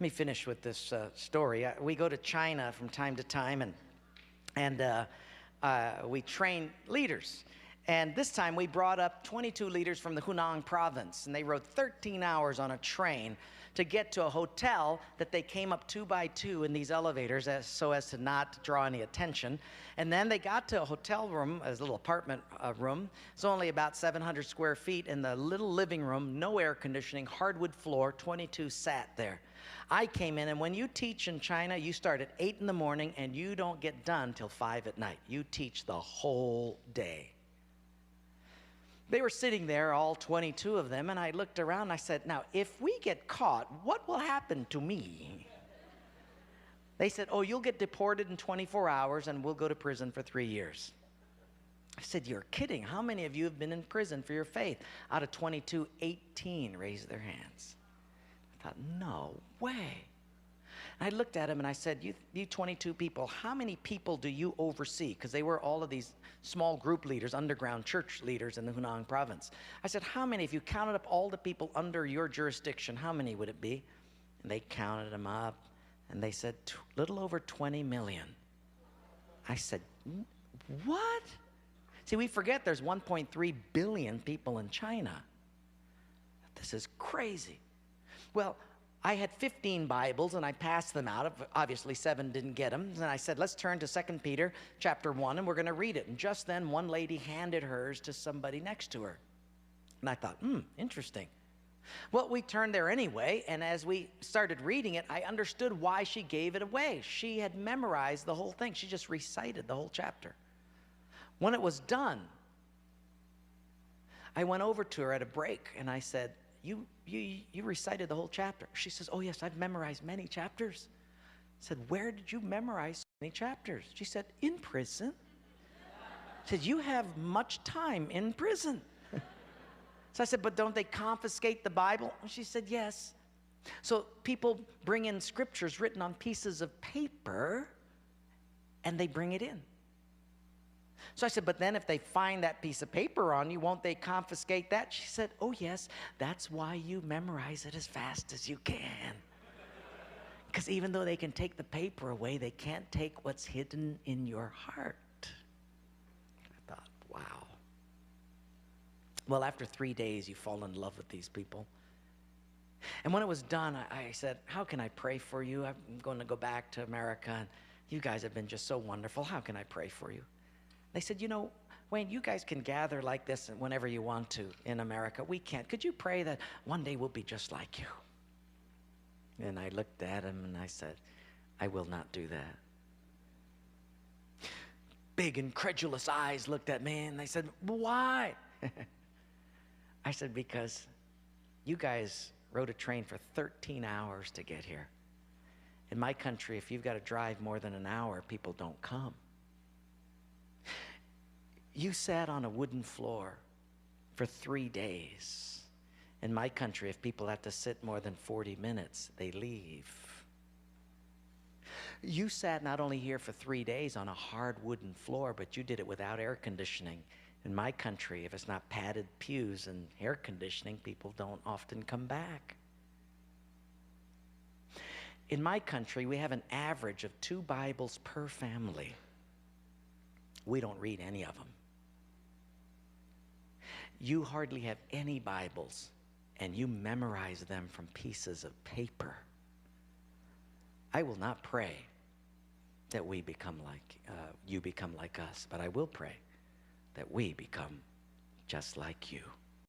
Let me finish with this story. We go to China from time to time, and we train leaders. And this time we brought up 22 leaders from the Hunan province, and they rode 13 hours on a train to get to a hotel that they came up 2 by 2 in these elevators so as to not draw any attention. And then they got to a hotel room, a little apartment room. It's only about 700 square feet. In the little living room, no air conditioning, hardwood floor, 22 sat there. I came in, and when you teach in China, you start at 8 in the morning and you don't get done till 5 at night. You teach the whole day. They were sitting there, all 22 of them, and I looked around and I said, now, if we get caught, what will happen to me? They said, oh, you'll get deported in 24 hours and we'll go to prison for 3 years. I said, you're kidding. How many of you have been in prison for your faith? Out of 22, 18 raised their hands. I thought, no way. I looked at him and I said, you 22 people, how many people do you oversee? Because they were all of these small group leaders, underground church leaders in the Hunan province. I said, how many, if you counted up all the people under your jurisdiction, how many would it be? And they counted them up, and they said, little over 20 million. I said, what? See, we forget there's 1.3 billion people in China. This is crazy. Well, I had 15 Bibles, and I passed them out. Obviously, 7 didn't get them. And I said, let's turn to 2 Peter chapter 1, and we're going to read it. And just then, one lady handed hers to somebody next to her. And I thought, interesting. Well, we turned there anyway, and as we started reading it, I understood why she gave it away. She had memorized the whole thing. She just recited the whole chapter. When it was done, I went over to her at a break, and I said, you recited the whole chapter. She says, oh yes, I've memorized many chapters. I said, where did you memorize so many chapters? She said, in prison. I said, you have much time in prison. So I said, but don't they confiscate the Bible? She said, yes. So people bring in scriptures written on pieces of paper, and they bring it in. So I said, but then if they find that piece of paper on you, won't they confiscate that? She said, oh yes, that's why you memorize it as fast as you can. Because even though they can take the paper away, they can't take what's hidden in your heart. I thought, wow. Well, after 3 days, you fall in love with these people. And when it was done, I said, how can I pray for you? I'm going to go back to America, and you guys have been just so wonderful. How can I pray for you? They said, you know, Wayne, you guys can gather like this whenever you want to in America. We can't. Could you pray that one day we'll be just like you? And I looked at him and I said, I will not do that. Big incredulous eyes looked at me and they said, why? I said, because you guys rode a train for 13 hours to get here. In my country, if you've got to drive more than an hour, people don't come. You sat on a wooden floor for 3 days. In my country, if people have to sit more than 40 minutes, they leave. You sat not only here for 3 days on a hard wooden floor, but you did it without air conditioning. In my country, if it's not padded pews and air conditioning, people don't often come back. In my country, we have an average of 2 Bibles per family. We don't read any of them. You hardly have any Bibles, and you memorize them from pieces of paper. I will not pray that we become like, you become like us, but I will pray that we become just like you.